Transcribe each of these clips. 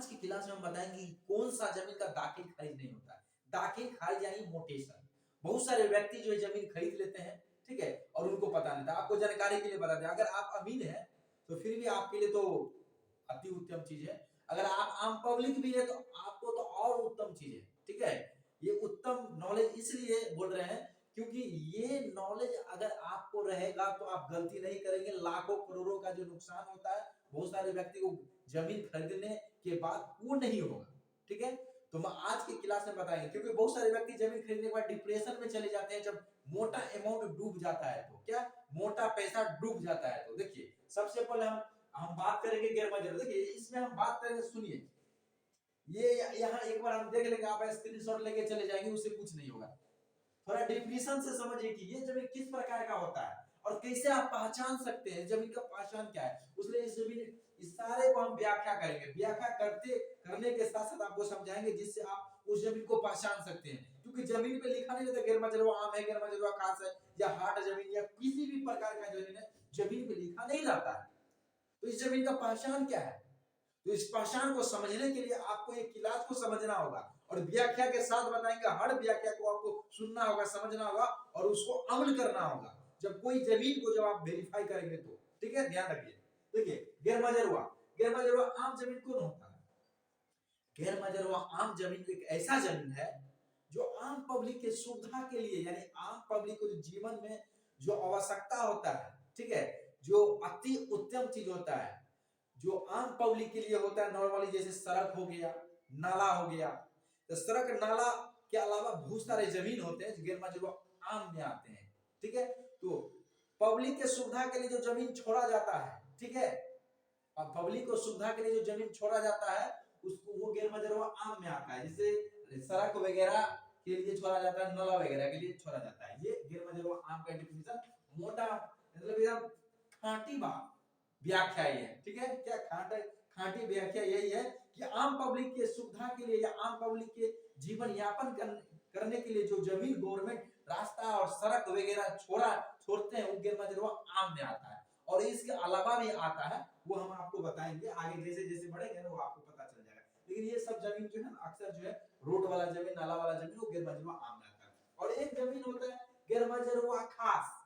आज की क्लास में हम बताएंगे कि कौन सा जमीन का दाखिल खारिज नहीं होता है। दाखिल खारिज यानी मोटेशन। बहुत सारे व्यक्ति जो है जमीन खरीद लेते हैं, ठीक है, और उनको पता नहीं था। आपको जानकारी के लिए बता दें, अगर आप अमीर हैं तो फिर भी आपके लिए तो अति उत्तम चीज है। अगर आप आम पब्लिक भी है तो आपको तो और उत्तम चीज है, ठीक है। ये उत्तम नॉलेज इसलिए बोल रहे हैं क्योंकि ये नॉलेज अगर आपको रहेगा तो आप गलती नहीं करेंगे। लाखों करोड़ों का जो नुकसान होता है बहुत सारे व्यक्ति को जमीन खरीदने के बाद वो नहीं होगा, ठीक है। तो मैं आज की क्लास में बताएंगे, क्योंकि बहुत सारे व्यक्ति जमीन खरीदने के बाद डिप्रेशन में चले जाते हैं। जब मोटा अमाउंट डूब जाता है तो क्या मोटा पैसा डूब जाता है तो देखिए, सबसे पहले हम बात करेंगे गैर मजरूर। देखिए इसमें हम बात करेंगे, सुनिए, ये यहाँ एक बार हम देख लेंगे, आप स्क्रीनशॉट लेके चले जाएंगे, उससे कुछ नहीं होगा। थोड़ा डिफिनेशन से समझिए कि ये जमीन किस प्रकार का होता है और कैसे आप पहचान सकते हैं जमीन का पहचान क्या है। उसलिए इस जमीन इस सारे को हम व्याख्या करेंगे। व्याख्या करने के साथ साथ आपको समझाएंगे जिससे आप उस जमीन को पहचान सकते हैं। क्योंकि जमीन पे लिखा नहीं रहता गैर मजरूआ आम है, गैर मजरूआ खास है, या हाट जमीन या किसी भी प्रकार का जमीन है, जमीन पे लिखा नहीं रहता है। तो इस जमीन का पहचान क्या है, तो इस पहचान को समझने के लिए आपको एक क्लास को समझना होगा और व्याख्या के साथ बताएंगे। हर व्याख्या को आपको सुनना होगा, समझना होगा और उसको अमल करना होगा जब कोई जमीन को जब आप वेरीफाई करेंगे तो, ठीक है। ध्यान रखिए। देखिए गैर मजरूआ आम जमीन कौन होता है? गैर मजरूआ आम जमीन एक ऐसा जमीन है जो आम पब्लिक के सुविधा के लिए, यानी आम पब्लिक को जो जीवन में जो आवश्यकता होता है, ठीक है, जो अति उत्तम चीज होता है, जो आम पब्लिक के लिए होता है नॉर्मली, जैसे सड़क हो गया, नाला हो गया। तो सड़क नाला के अलावा बहुत सारे जमीन होते हैं जो गैर मजरूआ आम में आते हैं, ठीक है। तो पब्लिक के सुविधा के लिए जो जमीन छोड़ा जाता है, ठीक है, अब पब्लिक को सुविधा के लिए जो जमीन छोड़ा जाता है उसको वो गैर मजरूआ आम में आता है। जैसे सड़क वगैरह के लिए छोड़ा जाता है, नाला वगैरह के लिए छोड़ा जाता है। ये गैर मजरूआ आम का डिफिनेशन मोटा मतलब एकदम खांटी बात व्याख्या है, ठीक है। क्या खांटी व्याख्या यही है कि आम पब्लिक के सुविधा के लिए या आम पब्लिक के जीवन यापन करने के लिए जो जमीन गवर्नमेंट रास्ता और सड़क वगैरह छोड़ते हैं वो गैर मजरूआ आम में आता है। और इसके अलावा भी आता है, वो हम आपको बताएंगे आगे, जैसे जैसे बढ़ेंगे ना वो आपको पता चल जाएगा। लेकिन ये सब जमीन जो है ना अक्सर जो है रोड वाला जमीन, नाला वाला जमीन, वो गैर मजरूआ आम में आता है। और एक जमीन होता है गैर मजरूआ खास।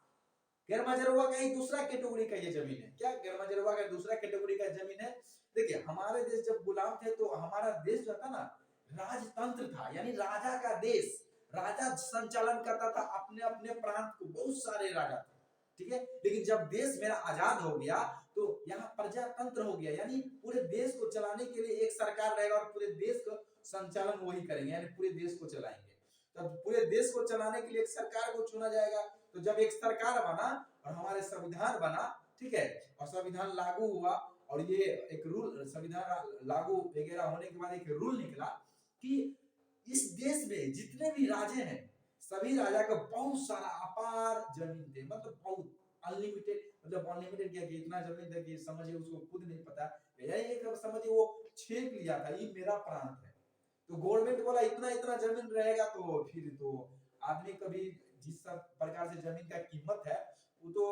गैर मजरूआ का ही दूसरा कैटेगरी का ये जमीन है। क्या गैर मजरूआ का दूसरा कैटेगरी का जमीन है? देखिए हमारे देश जब गुलाम थे तो हमारा देश जो था ना राजतंत्र था, यानी राजा का देश। राजा संचालन करता था अपने अपने प्रांत को, बहुत सारे राजा थे, ठीक है। लेकिन जब देश मेरा आजाद हो गया तो यहाँ प्रजातंत्र हो गया, यानी पूरे देश को चलाने के लिए एक सरकार रहेगा और पूरे देश को संचालन वही करेंगे, यानी पूरे देश को चलाएंगे। तब पूरे देश को चलाने के लिए एक सरकार को चुना जाएगा। तो जब एक सरकार बना और हमारे संविधान बना, ठीक है, और संविधान लागू हुआ और ये एक रूल, संविधान लागू वगैरह होने के बाद एक रूल निकला कि इस देश में जितने भी राजे हैं सभी राजा का बहुत सारा अपार जमीन थे, मतलब बहुत अनलिमिटेड, मतलब अनलिमिटेड क्या कि इतना जमीन था कि समझिए उसको खुद नहीं पता, एक समझिए वो छेक लिया था ये मेरा प्रांत है। तो गवर्नमेंट बोला इतना इतना जमीन रहेगा तो फिर तो आदमी कभी जिस प्रकार से जमीन का कीमत है वो तो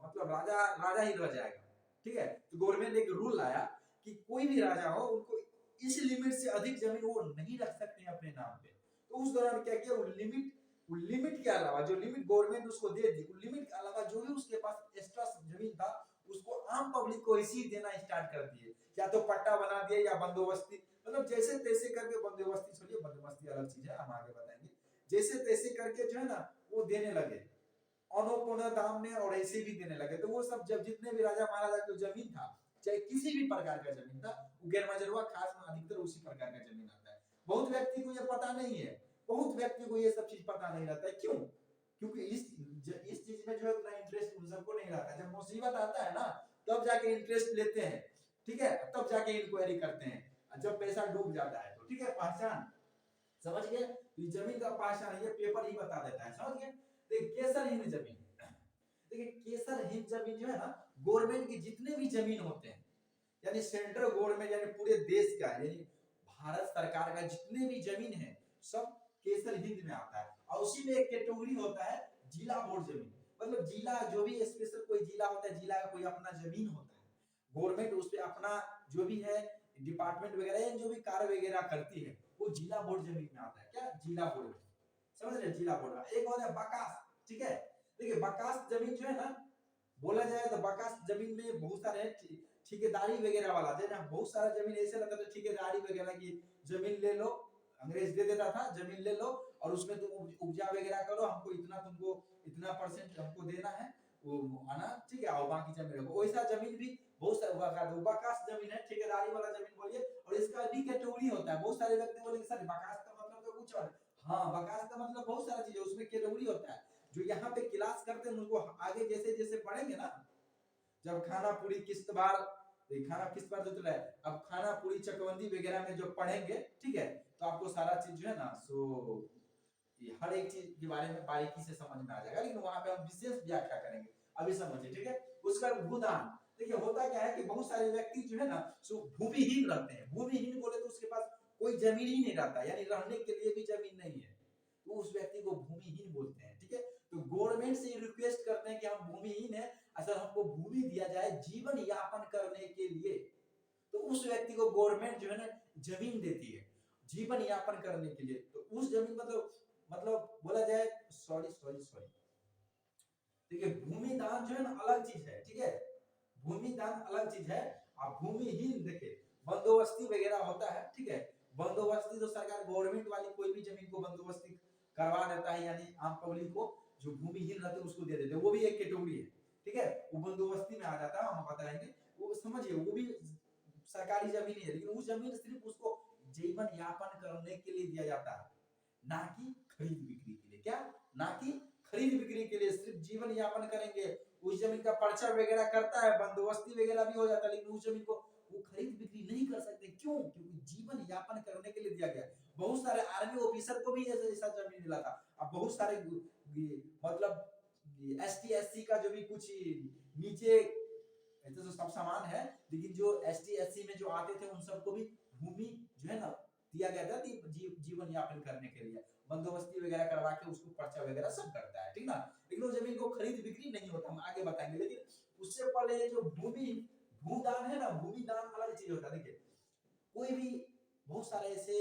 मतलब राजा राजा ही रह जाएगा, ठीक है। तो गवर्नमेंट ने एक रूल लाया कि कोई भी राजा हो उनको इस लिमिट से अधिक जमीन वो नहीं रख सकते अपने नाम पे। तो उस दौरान क्या किया, वो लिमिट के अलावा जो लिमिट गवर्नमेंट उसको दे दी, वो लिमिट के अलावा जो भी उसके पास एक्स्ट्रा जमीन था उसको आम पब्लिक को इसी देना स्टार्ट कर दिए। या तो पट्टा बना दिए या बंदोबस्ती, मतलब जैसे तैसे करके, बंदोबस्ती छोड़िए, बंदोबस्ती अलग चीज है, हम आगे बताएंगे। जैसे तैसे करके जो है ना वो देने लगे अनोपौना दाम में, और ऐसे भी देने लगे। तो वो सब जब जितने भी राजा महाराजा जो जमीन था, चाहे किसी भी प्रकार का जमीन था, वो गैर मजरूआ खास में अधिकतर उसी प्रकार का जमीन आता है। बहुत व्यक्ति को ये पता नहीं है, बहुत व्यक्ति को ये सब चीज पता नहीं रहता है। क्यों? क्योंकि इस चीज में जो है उतना इंटरेस्ट उन सबको नहीं रहता है। जब मुसीबत आता है ना तब जाके इंटरेस्ट लेते हैं, ठीक है, तब जाके इंक्वायरी करते हैं, जब पैसा डूब जाता है तो, ठीक है। पहचान समझ गए? तो ये जमीन का पहचान ये पेपर ही बता देता है, समझ गए? देखिए केसर हिंद जमीन, देखिए केसर हिंद जमीन जो है ना गवर्नमेंट की जितने भी जमीन होते हैं, यानी सेंट्रल गवर्नमेंट यानी पूरे देश का, यानी भारत सरकार का जितने भी जमीन है सब केसर हिंद में आता है। और उसी में एक कैटेगरी होता है जिला बोर्ड जमीन, मतलब जिला जो भी स्पेशल कोई जिला होता है, जिला का कोई अपना जमीन होता है, गवर्नमेंट उस पे अपना जो भी है डिपार्टमेंट वगैरह या जो भी कार्य वगैरह करती है वो जिला बोर्ड जमीन में आता है। क्या जिला बोर्ड में, समझ रहे, जिला बोर्ड में। एक और है बकास, ठीक है। देखिए बकास जमीन जो है ना, बोला जाए तो बकास जमीन में बहुत सारे ठेकेदारी वगैरह वाला है ना, बहुत सारा जमीन ऐसे रहता था ठेकेदारी वगैरह की, जमीन ले लो, अंग्रेज दे देता था, जमीन ले लो और उसमें तुम उपजा वगैरह करो, हमको इतना, तुमको इतना परसेंट हमको देना है, वो आना, ठीक है, और बाकी जमीन रखो। वैसा जमीन भी बहुत सारा बकास जमीन है, ठेकेदारी वाला जमीन बोलिए। और इसका भी कैटेगरी होता है, बहुत सारे व्यक्ति बोलेंगे सर बकास का मतलब तो कुछ और, हाँ बकास का मतलब बहुत सारा चीज है, उसमें कैटेगरी होता है। जो यहाँ पे क्लास करते हैं उनको आगे जैसे जैसे पढ़ेंगे ना, जब खाना पूरी किस्त बार, खाना किस्त बार जो चला है, अब खाना पूरी चकबंदी वगैरह में जो पढ़ेंगे, ठीक है, तो आपको सारा चीज जो है ना सो हर एक चीज के बारे में बारीकी से समझ में आ जाएगा, लेकिन वहां पे हम विशेष व्याख्या करेंगे। अभी समझिए, ठीक है। उसका भूदान, देखिए होता क्या है कि बहुत सारे व्यक्ति जो है ना सो भूमिहीन रहते हैं। भूमिहीन बोले तो उसके पास कोई जमीन ही नहीं रहता, यानी रहने के लिए भी जमीन नहीं है, तो उस व्यक्ति को भूमिहीन बोलते हैं, ठीक है। तो गवर्नमेंट से रिक्वेस्ट करते हैं कि हम भूमिहीन है, अगर हमको भूमि दिया जाए जीवन यापन करने के लिए, तो उस व्यक्ति को गवर्नमेंट जो है ना जमीन देती है जीवन यापन करने के लिए। तो उस जमीन मतलब बोला जाए, सॉरी सॉरी सॉरी, देखिए भूमि दान जो है ना अलग चीज है, ठीक है, भूमि दान अलग चीज है। आप भूमिहीन, देखिए बंदोबस्ती वगैरह होता है, ठीक है, बंदोबस्ती तो सरकार गवर्नमेंट वाली कोई भी जमीन को बंदोबस्ती करवा देता है, यानी आम पब्लिक को जो भूमिहीन रहते हैं उसको दे देते हैं, वो भी एक कैटेगरी है, ठीक है, वो बंदोबस्ती में आ जाता है, हम बताएंगे। वो समझिए वो भी सरकारी जमीन है, लेकिन उस जमीन सिर्फ उसको जीवन यापन करने के लिए दिया जाता है, ना कि खरीद बिक्री के लिए। क्या, ना कि खरीद बिक्री के लिए, सिर्फ जीवन यापन करेंगे। उस जमीन का पर्चा वगैरह करता है, बंदोबस्ती वगैरह भी हो जाता है, लेकिन उस जमीन को वो खरीद बिक्री नहीं कर सकते। क्यों? क्योंकि जीवन यापन करने के लिए दिया गया। बहुत सारे आर्मी ऑफिसर को भी ऐसा जमीन मिला था। अब बहुत सारे मतलब एसटी एससी का जो भी कुछ नीचे ऐसे तो सब समान है, लेकिन जो एसटी एससी में जो आते थे उन सबको भी भूमि जो है ना दिया गया था जीवन यापन करने के लिए, बंदोबस्ती वगैरह करवा के उसको पर्चा वगैरह सब करता है, ठीक ना। लेकिन उस जमीन को खरीद बिक्री नहीं होता, हम आगे बताएंगे। लेकिन उससे पहले जो भूदान है ना, भूमि दान अलग चीज होता है। देखिए कोई भी बहुत सारे ऐसे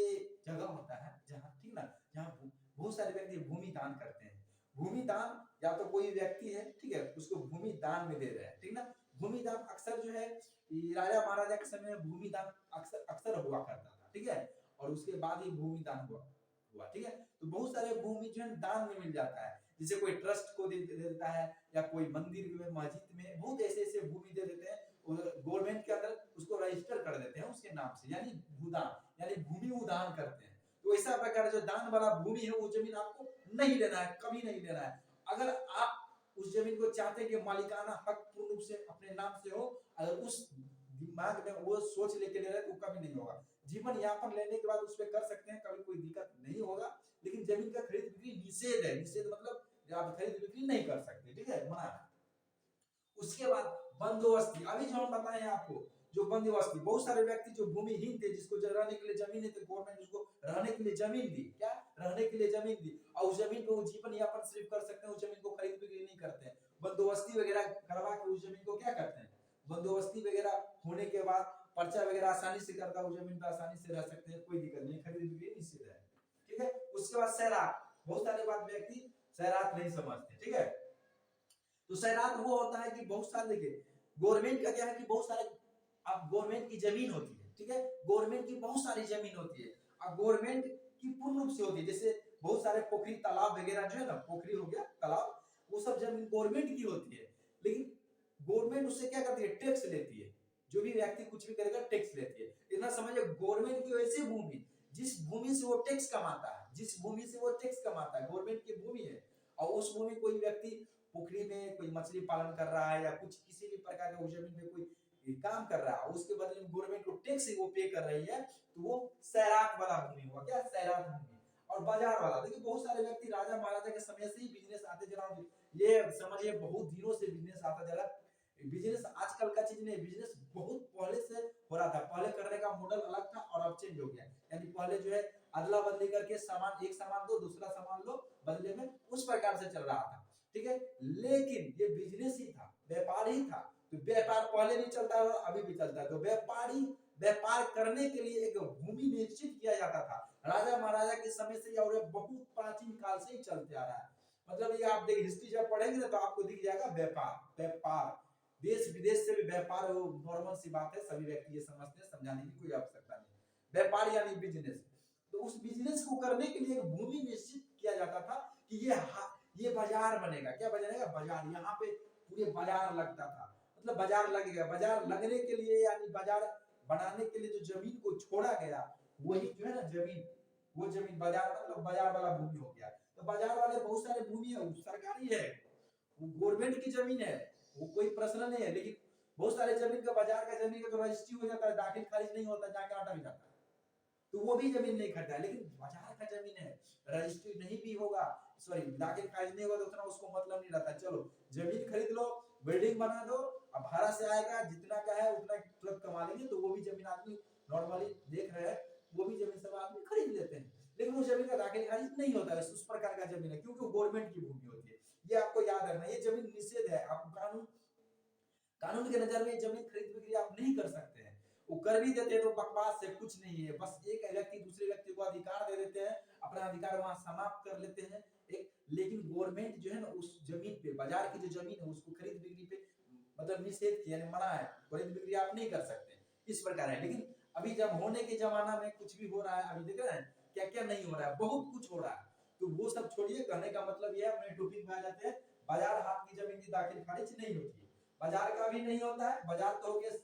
जगह होता है जहाँ, ठीक ना, जहाँ बहुत सारे व्यक्ति भूमि दान करते हैं। भूमि दान या तो कोई व्यक्ति है, ठीक है, उसको भूमि दान में दे रहे हैं, ठीक ना। भूमि दान अक्सर जो है राजा महाराजा के समय में भूमि दान अक्सर अक्सर हुआ करता था, ठीक है, और उसके बाद ही भूमि दान हुआ, ठीक है। तो बहुत सारे भूमि जो है दान में मिल जाता है, जैसे कोई ट्रस्ट को दे देता है, या कोई मंदिर में मस्जिद में, बहुत ऐसे ऐसे भूमि दे देते हैं, गवर्नमेंट के अंदर उसको रजिस्टर कर देते हैं उसके नाम से, यानी भूदान, यानी भूमि उदान करते हैं। तो ऐसा प्रकार जो दान वाला भूमि है वो जमीन आपको नहीं लेना है, कभी नहीं लेना है। अगर आप उस जमीन को चाहते हैं कि मालिकाना हक पूर्ण रूप से अपने नाम से हो, अगर उस दिमाग में वो सोच लेके ले रहे हैं तो कभी नहीं होगा। जीवन यापन लेने के बाद उस पर कर सकते हैं, कभी कोई दिक्कत नहीं होगा, लेकिन जमीन का खरीद बिक्री निषेध है। निषेध मतलब आप खरीद बिक्री नहीं कर सकते, ठीक है, मना है। उसके बाद बंदोबस्ती, अभी जो हम बताए हैं आपको, जो बंदोबस्ती, बहुत सारे व्यक्ति जो भूमिहीन थे, जिसको रहने के लिए जमीन है, तो गवर्नमेंट उसको रहने के लिए जमीन दी। क्या, रहने के लिए जमीन दी, और उस जमीन पे वो जीवन यापन सिर्फ कर सकते हैं, उस जमीन को खरीद बिक्री नहीं करते हैं। बंदोबस्ती वगैरह करवा के उस जमीन को क्या करते हैं, बंदोबस्ती वगैरह होने के बाद पर्चा वगैरह आसानी से करता है, उस जमीन पे आसानी से रह सकते हैं, कोई दिक्कत नहीं, खरीद बिक्री निषेध है, ठीक है। उसके बाद सैराट, बहुत सारे बात व्यक्ति सैराट नहीं समझते, ठीक है। तो सैराट वो होता है कि बहुत सारे, देखिए गवर्नमेंट का क्या है कि बहुत सारे, अब गवर्नमेंट की जमीन होती है, ठीक है, गवर्नमेंट की बहुत सारी जमीन होती है, अब गवर्नमेंट की पूर्ण रूप से होती है, जैसे बहुत सारे पोखरी तालाब वगैरह जो है ना, पोखरी हो गया, तालाब, वो सब जमीन गवर्नमेंट की होती है, लेकिन गवर्नमेंट उससे क्या करती है, टैक्स लेती है। जो भी व्यक्ति कुछ भी करेगा टैक्स लेती है। इतना समझिए गवर्नमेंट की वैसी भूमि, जिस भूमि से वो टैक्स कमाता है, जिस भूमि से वो टैक्स कमाता है, गवर्नमेंट की भूमि है, और उस भूमि कोई व्यक्ति पोखरी में कोई मछली पालन कर रहा है या कुछ किसी भी प्रकार का उस जमीन में कोई काम कर रहा है, उसके बदले में गवर्नमेंट को टैक्स वो पे कर रही है, तो वो सैराट वाला भूमि हुआ। क्या, सैराट भूमि। और बाजार वाला, देखिए बहुत सारे व्यक्ति राजा महाराजा के समय से ही बिजनेस आते जा रहा, ये समझिए बहुत दिनों से बिजनेस आता जा रहा। बिजनेस आजकल का चीज नहीं, बिजनेस बहुत पहले से हो रहा था, पहले करने का मॉडल अलग था और अब चेंज हो गया। यानी पहले जो है अदला बदली करके सामान, एक सामान दो दूसरा सामान लो बदले में, उस प्रकार से चल रहा था, ठीक है। लेकिन ये बिजनेस ही था, व्यापार ही था, तो व्यापार पहले भी चलता है और अभी भी चलता है। तो व्यापारी व्यापार करने के लिए एक भूमि निश्चित किया जाता था। राजा महाराजा के समय से और बहुत प्राचीन काल से ही चलते आ रहा है। मतलब ये आप देखिए हिस्ट्री जब पढ़ेंगे ना तो आपको दिख जाएगा व्यापार व्यापार, देश विदेश से भी व्यापार नॉर्मल सी बात है, सभी व्यक्ति ये समझते हैं, समझाने की कोई आवश्यकता नहीं। व्यापार यानी बिजनेस, तो उस बिजनेस को करने के लिए एक भूमि निश्चित किया जाता था कि ये बाजार बनेगा। क्या बनेगा? बाजार। यहाँ पे पूरे बाजार लगता था, मतलब बाजार लगेगा। बाजार लगने के लिए यानी बाजार बनाने के लिए जो जमीन को छोड़ा गया वही जो है ना जमीन, वो जमीन बाजार मतलब बाजार वाला भूमि हो गया। तो बाजार वाले बहुत सारे भूमि है, सरकारी है, वो गवर्नमेंट की जमीन है, वो कोई पर्सनल नहीं है, लेकिन बहुत सारे जमीन का बाजार का जमीन का तो रजिस्ट्री हो जाता है, दाखिल खारिज नहीं होता, जाके आटा भी जाता है, तो वो भी जमीन नहीं खरीदा। लेकिन बाजार का जमीन है, रजिस्ट्री नहीं भी होगा, सॉरी दाखिल खारिज नहीं होगा तो उतना उसको मतलब नहीं रहता। चलो जमीन खरीद लो, बिल्डिंग बना दो, अब भाड़ा से आएगा, जितना का है उतना तुरंत कमा लेंगे, तो वो भी जमीन आदमी नॉर्मली देख रहे हैं, वो भी जमीन सब आदमी खरीद लेते हैं। लेकिन वो जमीन का दाखिल खारिज नहीं होता है, उस प्रकार का जमीन है, क्योंकि वो गवर्नमेंट की भूमि होती है। ये आपको याद रखना, ये जमीन निषेध है। आप कानून के नजर में जमीन खरीद बिक्री आप नहीं कर सकते हैं। वो कर भी देते हैं तो बकवास से कुछ नहीं है, बस एक व्यक्ति दूसरे व्यक्ति को अधिकार दे देते हैं, अपना अधिकार वहां समाप्त कर लेते हैं। एक लेकिन गवर्नमेंट जो है ना उस जमीन पे, बाजार की जो जमीन है उसको खरीद बिक्री पे मतलब निषेध किया, यानी मना है, खरीद बिक्री आप नहीं कर सकते, इस प्रकार है। लेकिन अभी जब होने के जमाना में कुछ भी हो रहा है, अभी देख रहे हैं क्या क्या नहीं हो रहा है, बहुत कुछ हो रहा है। तो वो सब छोड़िए, कहने का मतलब ये है, अपने टॉपिक में आ जाते हैं। बाजार हाथ की जमीन की दाखिल खारिज नहीं होती है, बाजार का भी नहीं होता है। बाजार तो हो गया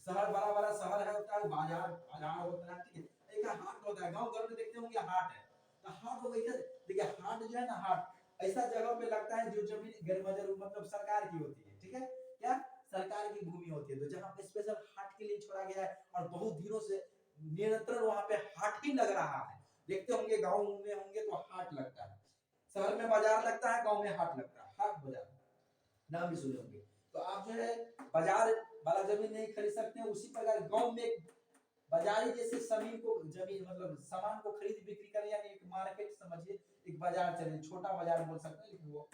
शहर, बड़ा बड़ा शहर है होता है, बाजार बाजार होता है, ठीक है। एक हाट होता है, गांव घर में देखते होंगे हाट है, तो हाट हो गई है। देखिए हाट जो है ना, हाट ऐसा जगह पे लगता है जो जमीन गैर मजर मतलब सरकार की होती है, ठीक है, क्या सरकार की भूमि होती है। तो जहाँ पे स्पेशल हाट के लिए छोड़ा गया है और बहुत दिनों से निरंतर वहां पे हाट ही लग रहा है। देखते होंगे गाँव में होंगे तो हाट लगता है, शहर में बाजार लगता है, गाँव में हाट लगता है, हाट बाजार नाम भी सुने होंगे। तो आप जो है बाजार वाला जमीन नहीं खरीद सकते हैं। उसी प्रकार गांव में बाजारी जैसे जमीन को जमीन मतलब सामान को खरीद बिक्री करें, यानी एक मार्केट समझिए, एक बाजार चले, छोटा बाजार बोल सकते हैं, लेकिन वो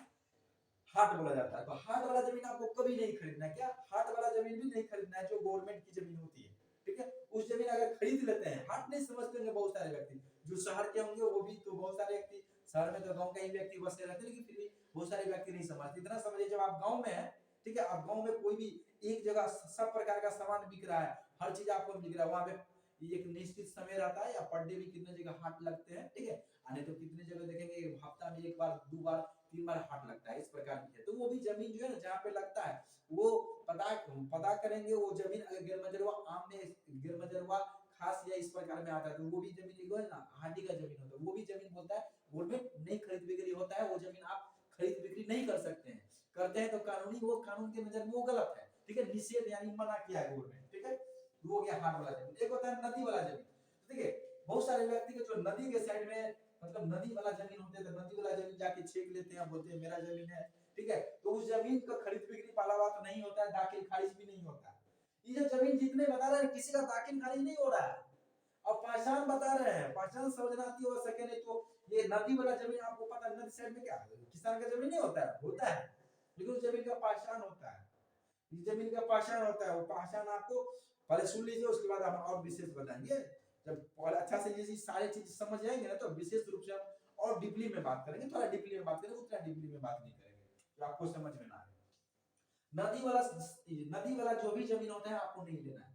हाट बोला जाता है। तो हाट वाला जमीन आपको कभी नहीं खरीदना है। क्या हाट वाला जमीन भी नहीं खरीदना है जो गवर्नमेंट की जमीन होती है, ठीक है। उस जमीन अगर खरीद लेते हैं, हाट नहीं समझते होंगे बहुत सारे व्यक्ति जो शहर के होंगे, वो भी तो बहुत सारे व्यक्ति शहर में तो गांव के ही व्यक्ति बसे रहते हैं, लेकिन फिर भी बहुत सारे व्यक्ति नहीं समझते। इतना समझिए जब आप गांव में है, ठीक है, आप गांव में कोई भी एक जगह सब प्रकार का सामान बिक रहा है, हर चीज आपको मिल रहा है, वहां पे एक निश्चित समय रहता है, या पर डे भी कितने जगह हाट लगते हैं, ठीक है। नहीं तो कितने जगह देखेंगे हफ्ता में एक बार, दो बार, तीन बार हाट लगता है, इस प्रकार की है। तो वो भी जमीन जो है ना जहाँ पे लगता है, वो पता करेंगे, वो जमीन अगर गिरमजरवा आम में गिरमजरवा खास या इस प्रकार में आता है, तो वो भी जमीन जो है ना हाटी का जमीन होता है, वो भी जमीन बोलता है गवर्नमेंट नहीं खरीद बिक्री होता है, वो जमीन आप खरीद बिक्री नहीं कर सकते हैं। करते हैं तो कानूनी, वो कानून के नजर में वो गलत है, ठीक है, निषेध यानी मना किया है गवर्नमेंट, ठीक है। वो हो गया हाट वाला जमीन। एक होता है नदी वाला जमीन, ठीक है। बहुत सारे व्यक्ति के जो नदी के साइड में मतलब नदी वाला जमीन होते हैं, तो नदी वाला जमीन जाके छेक लेते हैं, बोलते हैं मेरा जमीन है, ठीक है। तो उस जमीन का खरीद बिक्री वाला बात नहीं होता है, दाखिल खारिज भी नहीं होता है। ये जो जमीन जितने बता रहे हैं किसी का दाखिल खारिज नहीं हो रहा है। और पहचान बता रहे हैं, पहचान समझना आती हो सके, नहीं तो ये नदी वाला जमीन आपको पता है, नदी साइड में क्या किसान का जमीन नहीं होता है, होता है, लेकिन उस जमीन का पहचान होता है, इस जमीन का पहचान होता है। वो पहचान आपको पहले सुन लीजिए, उसके बाद हम और विशेष बताएंगे। जब पहले अच्छा से ये सारी चीज समझ जाएंगे ना, तो विशेष रूप से हम और डीपली में बात करेंगे, थोड़ा डीपली में बात करेंगे, उतना डीपली में बात नहीं करेंगे तो आपको समझ में ना आए। नदी वाला जो भी जमीन होता है आपको नहीं लेना है।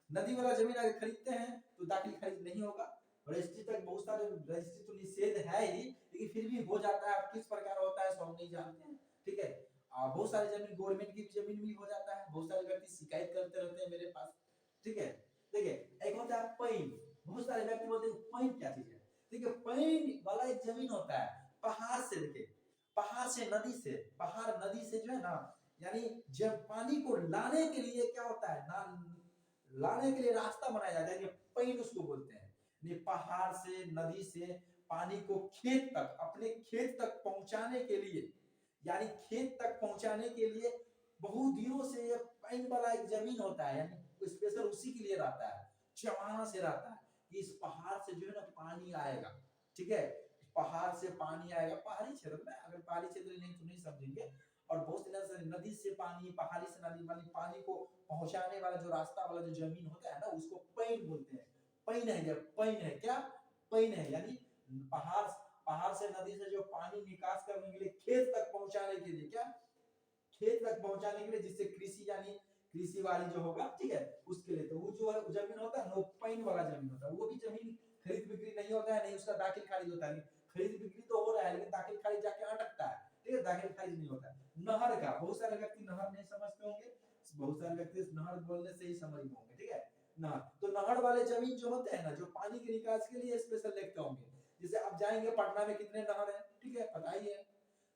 नदी वाला जमीन अगर खरीदते हैं तो दाखिल खारिज नहीं होगा। रजिस्ट्री तक बहुत सारे रजिस्ट्री तो निषेध है ही, लेकिन फिर भी हो जाता है। किस प्रकार होता है सो हम नहीं जानते हैं, ठीक है। बहुत सारे जमीन गवर्नमेंट की जमीन भी हो जाता है, बहुत सारे व्यक्ति शिकायत करते रहते हैं मेरे पास, ठीक है। देखिए एक होता है पैन, बहुत सारे व्यक्ति बोलते हैं पैन क्या चीज है, ठीक है। पैन वाला एक जमीन होता है पहाड़ से, देखिए पहाड़ से नदी से, पहाड़ नदी से जो है ना, यानी जब पानी को लाने के लिए क्या होता है ना, लाने के लिए रास्ता बनाया जाता है, पैन उसको बोलते हैं। ये पहाड़ से नदी से पानी को खेत तक, अपने खेत तक पहुंचाने के लिए, यानी खेत तक पहुंचाने के लिए बहुत दिनों से ये पैन वाला एक जमीन होता है, यानी स्पेशल उसी के लिए रहता है, जमाना से रहता है कि इस पहाड़ से जो है ना पानी आएगा, ठीक है। पहाड़ से पानी आएगा, पहाड़ी क्षेत्र में, अगर पहाड़ी क्षेत्र नहीं तो नहीं समझेंगे। और बहुत से नदी से पानी, पहाड़ी से नदी पानी को पहुंचाने वाला जो रास्ता वाला जो जमीन होता है ना, उसको पैन बोलते हैं। पैन है, जब पैन है क्या, पैन है यानी पहाड़ पहाड़ से नदी से जो पानी निकास करने के लिए खेत तक पहुंचाने के लिए, क्या खेत तक पहुंचाने के लिए, जिससे कृषि यानी कृषि वाली जो होगा, ठीक है, उसके लिए। तो वो जो है जमीन होता है ना, पैन वाला जमीन होता है। वो भी जमीन खरीद बिक्री नहीं होता है, नहीं उसका दाखिल खारिज होता है। खरीद बिक्री तो हो रहा है, लेकिन दाखिल खारिज जाके अटकता है, ठीक है, दाखिल खारिज नहीं होता है। नहर का बहुत सारे व्यक्ति नहर नहीं समझते होंगे, बहुत सारे व्यक्ति नहर बोलने से ही समझ होंगे, ठीक है। नहर तो नहर वाले जमीन जो होते हैं ना, जो पानी के निकास के लिए स्पेशल लिखते होंगे। जैसे आप जाएंगे पटना में कितने नहर है, ठीक है, पता ही है,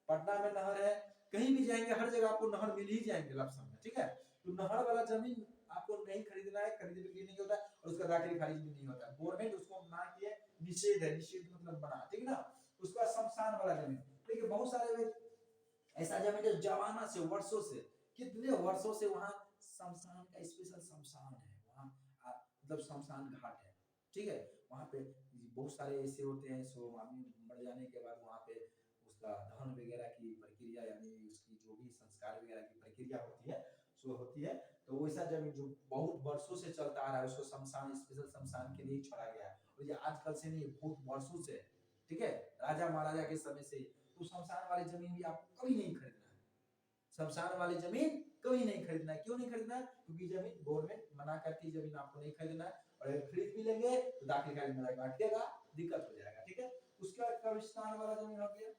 पटना में नहर है, कहीं भी जाएंगे हर जगह आपको नहर मिल ही जाएंगे लमसम में, ठीक है। तो नहर वाला जमीन आपको नहीं खरीदना है, खरीद बिक्री नहीं होता है, और उसका दाखिल खारिज भी नहीं होता है। गवर्नमेंट उसको ना किए निषेध है, निषेध मतलब बना, ठीक ना। उसका शमशान वाला जमीन, देखिए बहुत सारे ऐसा जमीन जो जमाना से, वर्षों से, कितने वर्षों से वहां शमशान का स्पेशल शमशान है, वहां मतलब शमशान घाट है, ठीक है। वहां पे बहुत सारे ऐसे होते हैं, सो आदमी मर जाने के बाद वहां पे उसका दहन वगैरह की प्रक्रिया, यानी उसकी जो भी संस्कार वगैरह की प्रक्रिया होती है, सो होती है। तो वैसा जमीन जो बहुत वर्षों से चलता आ रहा है, उसको शमशान, स्पेशल शमशान के लिए छोड़ा गया है। और ये आजकल से नहीं, बहुत वर्षों से, ठीक है, राजा महाराजा के समय से। तो शमशान वाली जमीन भी आपको कभी नहीं खरीदना है, शमशान वाली जमीन कभी नहीं खरीदना है। क्यों नहीं खरीदना है? क्योंकि जमीन गवर्नमेंट मना करती है, जमीन आपको नहीं खरीदना है। और अगर खरीद भी लेंगे तो दाखिल खारिज में अटकेगा, दिक्कत हो जाएगा, ठीक है। उसके बाद कब्रिस्तान वाला जमीन हो गया।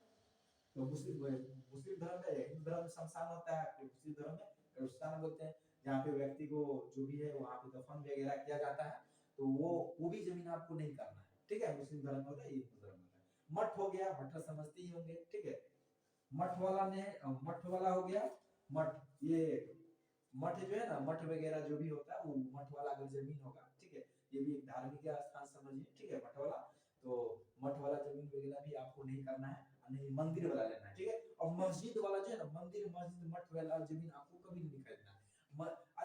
तो मुस्लिम धर्म में, हिंदू धर्म में शमशान होता है, मुस्लिम धर्म में कब्रिस्तान बोलते हैं, जहाँ पे व्यक्ति को जो भी है वहाँ पे दफन वगैरह किया जाता है। तो वो भी जमीन आपको नहीं करना है, ठीक है। मुस्लिम धर्म में होता है, हिंदू धर्म में होता है। मठ हो गया, मठ समझते ही होंगे, ठीक है। मठ वाला ने मठ वाला हो गया, मठ, ये मठ जो है ना, मठ वगैरह जो भी होता है, वो मठ वाला अगर जमीन होगा, ठीक है, ये भी एक धार्मिक स्थान समझिए, ठीक है, मठ वाला। तो मठ वाला जमीन वगैरह भी आपको नहीं करना है, नहीं मंदिर वाला लेना है, ठीक है। और मस्जिद वाला जो है ना, मंदिर मस्जिद मठ वाला जमीन आपको कभी नहीं खरीदना है।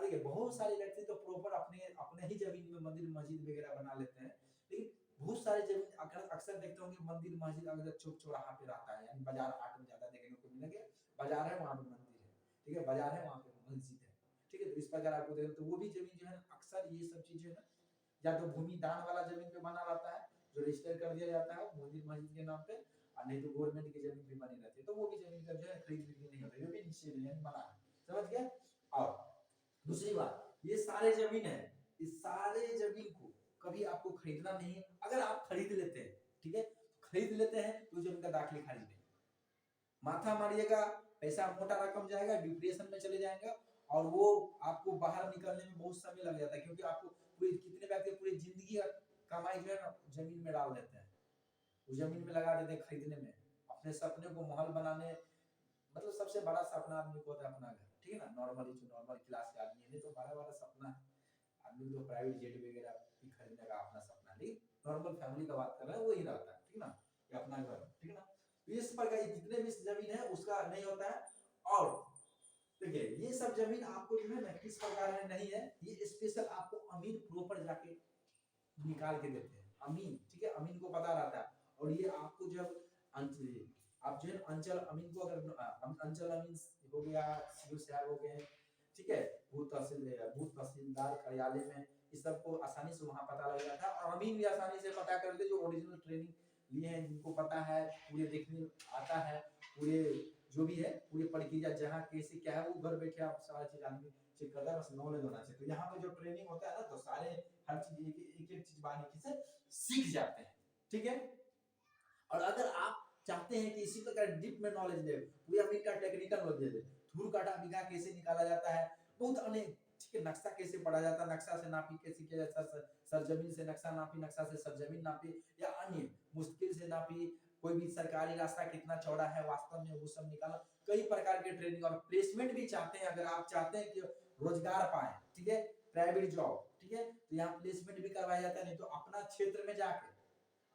देखिए बहुत सारे व्यक्ति तो प्रॉपर अपने अपने ही जमीन में मंदिर मस्जिद वगैरह बना लेते हैं, लेकिन बहुत सारे जमीन अक्सर देखते होंगे मंदिर मस्जिद अगर चौक चौराहा पे रहता है, यानी बाजार हाट में ज्यादा देखने को मिलेंगे। बाजार है वहां पे मंदिर है, ठीक है, बाजार है वहां पे मस्जिद है, ठीक है। तो इस प्रकार आपको देखो, तो वो भी जमीन जो है ना, अक्सर ये सब चीजें ना, या तो भूमि दान वाला जमीन पे बना रहता है, जो रजिस्टर कर दिया जाता है मंदिर मस्जिद के नाम पे, और नहीं तो गवर्नमेंट की जमीन पे बनी रहती है। तो वो भी जमीन का जो है खरीद बिक्री नहीं होता, ये भी निषेध है, यानी मना है, समझ गए। और दूसरी बात, ये सारे जमीन है, इस सारे जमीन को कभी आपको खरीदना नहीं है। अगर आप खरीद लेते हैं, ठीक है, खरीद लेते हैं, तो जमीन का दाखिल खारिज नहीं, माथा मारिएगा, पैसा मोटा रकम जाएगा, डिप्रेशन में चले जाएंगे, और वो आपको बाहर निकलने में बहुत समय लग जाता है। क्योंकि आपको पूरी, कितने व्यक्ति पूरी जिंदगी कमाई जो है ना जमीन में डाल देते हैं, वो जमीन में लगा देते हैं खरीदने में, अपने सपने को महल बनाने। मतलब सबसे बड़ा सपना आदमी को होता है अपना घर, ठीक है ना, नॉर्मली जो नॉर्मल क्लास के आदमी है, नहीं तो बड़ा बड़ा सपना आदमी तो प्राइवेट जेट वगैरह भी खरीदने का अपना सपना, लेकिन नॉर्मल फैमिली का बात कर रहा है, वही रहता है, ठीक ना, ये अपना घर, ठीक ना। तो इस प्रकार जितने भी जमीन है उसका नहीं होता है। और देखिए ये सब जमीन आपको जो है ना किस प्रकार है नहीं है, ये स्पेशल आपको अमीन प्रॉपर जाके निकाल के देते हैं, अमीन, ठीक है, अमीन को पता रहता है। और ये आपको जब आप जो है अंचल अमीन को, अगर अंचल अमीन हो गया, सीओ साहब हो गए, ठीक है, भूत तहसीलदार कार्यालय में, इस सब को आसानी से वहां पता लग जाता है। और अमीन भी आसानी से पता कर लेते, जो ओरिजिनल ट्रेनिंग लिए हैं, जिनको पता है, पूरे देखने आता है, पूरे जो भी है पूरी प्रक्रिया जहाँ कैसे क्या है, वो घर बैठे आप सारा चीज आदमी चेक करता है, बस नॉलेज होना चाहिए। तो यहाँ पे जो ट्रेनिंग होता है ना, तो सारे हर चीज एक चीज बारीकी से सीख जाते हैं, ठीक है। और अगर आप चाहते हैं कि इसी प्रकार डीप में नॉलेज ले, पूरा अमीन का टेक्निकल नॉलेज ले, धूल काटा बीघा कैसे निकाला जाता है, बहुत अनेक, ठीक है, नक्शा कैसे पढ़ा जाता है, नक्शा से नापी कैसे किया जाता है, सरजमीन से नक्शा नापी, नक्शा से सरजमीन नापी, या अन्य मुश्किल से नापी, कोई भी सरकारी रास्ता कितना चौड़ा है वास्तव में, वो सब निकालना। कई प्रकार के ट्रेनिंग और प्लेसमेंट भी चाहते हैं, अगर आप चाहते हैं कि रोजगार पाए, ठीक है, प्राइवेट जॉब, ठीक है, तो यहाँ प्लेसमेंट भी करवाया जाता है। नहीं तो अपना क्षेत्र में जाके,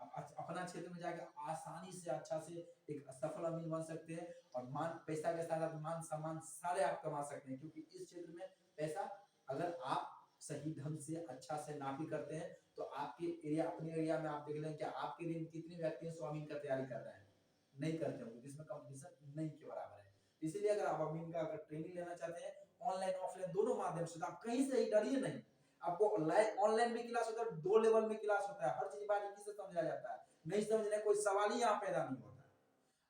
अपना क्षेत्र में जाके आसानी से अच्छा से एक सफल अमीन बन सकते हैं, और मान पैसा के साथ साथ मान सम्मान सारे आप कमा सकते हैं। क्योंकि इस क्षेत्र में पैसा, अगर आप सही ढंग से अच्छा से नापी करते हैं, तो आपके एरिया, अपने एरिया में आप देख लें कि आपके लिए कितने व्यक्ति स्वामीन का तैयारी कर रहे हैं, नहीं करते होंगे, जिसमें कंपटीशन नहीं के बराबर है। इसीलिए अगर आप अमीन का अगर ट्रेनिंग लेना चाहते हैं ऑनलाइन ऑफलाइन दोनों माध्यम से, तो आप कहीं से ही डरिए नहीं। आपको ऑनलाइन में क्लास होता है, 2 लेवल में क्लास होता है, हर चीज बारीकी से समझाया जाता है, नहीं समझने कोई सवाल ही यहाँ पैदा नहीं होता।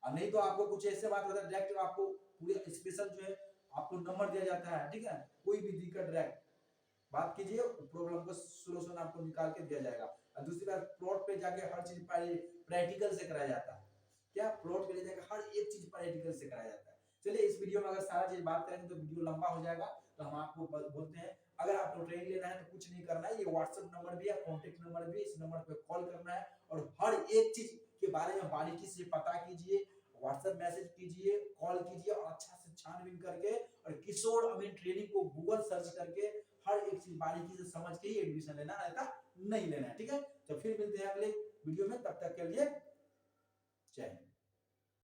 और नहीं तो आपको कुछ ऐसे बात होता है डायरेक्ट आपको पूरे स्पेशल जो है आपको नंबर दिया जाता है, ठीक है, कोई भी दिक्कत डायरेक्ट बात कीजिए, प्रॉब्लम का सॉल्यूशन आपको निकाल के दिया जाएगा। और दूसरी बात प्लॉट पे जाके हर चीज प्रैक्टिकल से कराया जाता है, क्या प्लॉट पे ले जाके हर एक चीज प्रैक्टिकल से कराया जाता है। चलिए इस वीडियो में अगर सारा चीज बात करेंगे तो वीडियो लंबा हो जाएगा, तो हम आपको बोलते हैं अगर आपको ट्रेनिंग लेना है तो कुछ नहीं करना है, ये व्हाट्सएप नंबर भी है, कॉन्टेक्ट नंबर भी, इस नंबर पे कॉल करना है और हर एक चीज के बारे में बारीकी से पता कीजिए, व्हाट्सएप मैसेज कीजिए, कॉल कीजिए और अच्छा से छानबीन करके और किशोर अमीन ट्रेनिंग को गूगल सर्च करके हर एक चीज बारीकी से समझ के ही एडमिशन लेना है, नहीं लेना है, ठीक है। तो फिर मिलते हैं अगले वीडियो में, तब तक के लिए जय हिंद।